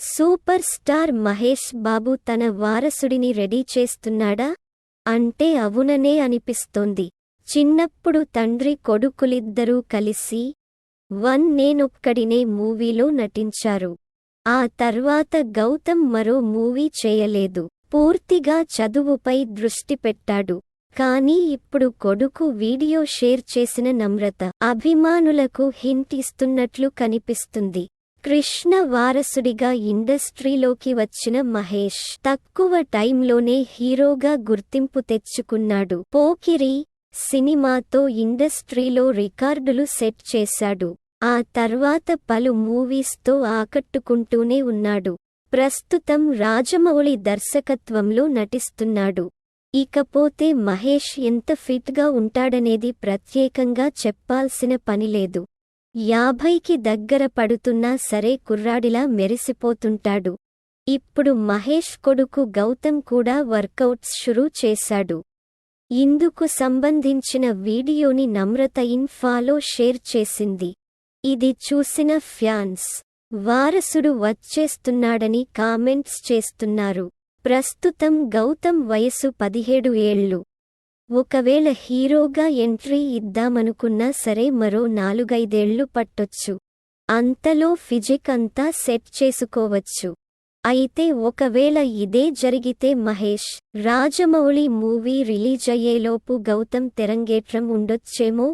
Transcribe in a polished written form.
Super star Mahesh Babu తన వారసుడిని ready చేస్తున్నాడా అంటే అవుననే అనిపిస్తోంది. చిన్నప్పుడు తండ్రి కొడుకులిద్దరూ కలిసి వన్ నేనొక్కడినే మూవీలో నటించారు. ఆ తర్వాత గౌతమ్ మరో మూవీ చేయలేదు. పూర్తిగా చదువుపై దృష్టి పెట్టాడు. కానీ ఇప్పుడు కొడుకు వీడియో షేర్ చేసిన నమ్రత అభిమానులకు హింట్ ఇస్తున్నట్లు కనిపిస్తుంది. కృష్ణ వారసుడిగా ఇండస్ట్రీలోకి వచ్చిన మహేష్ తక్కువ టైంలోనే హీరోగా గుర్తింపు తెచ్చుకున్నాడు. పోకిరి సినిమాతో ఇండస్ట్రీలో రికార్డులు సెట్ చేశాడు. ఆ తర్వాత పలు మూవీస్తో ఆకట్టుకుంటూనే ఉన్నాడు. ప్రస్తుతం రాజమౌళి దర్శకత్వంలో నటిస్తున్నాడు. ఇకపోతే మహేష్ ఎంత ఫిట్గా ఉంటాడనేది ప్రత్యేకంగా చెప్పాల్సిన పనిలేదు. 50కి దగ్గర పడుతున్నా సరే కుర్రాడిలా మెరిసిపోతుంటాడు. ఇప్పుడు మహేష్ కొడుకు గౌతమ్ కూడా వర్కౌట్స్ షురూ చేశాడు. ఇందుకు సంబంధించిన వీడియోని నమ్రత ఇన్ఫాలో షేర్ చేసింది. ఇది చూసిన ఫ్యాన్స్ వారసుడు వచ్చేస్తున్నాడని కామెంట్స్ చేస్తున్నారు. ప్రస్తుతం గౌతమ్ వయసు 17 ఏళ్లు. ఒకవేళ హీరోగా ఎంట్రీ ఇద్దామనుకున్నా సరే మరో 4-5 పట్టొచ్చు. అంతలో ఫిజిక్ అంతా సెట్ చేసుకోవచ్చు. అయితే ఒకవేళ ఇదే జరిగితే మహేష్, రాజమౌళి మూవీ రిలీజయ్యేలోపు గౌతమ్ తెరంగేట్రం ఉండొచ్చేమో.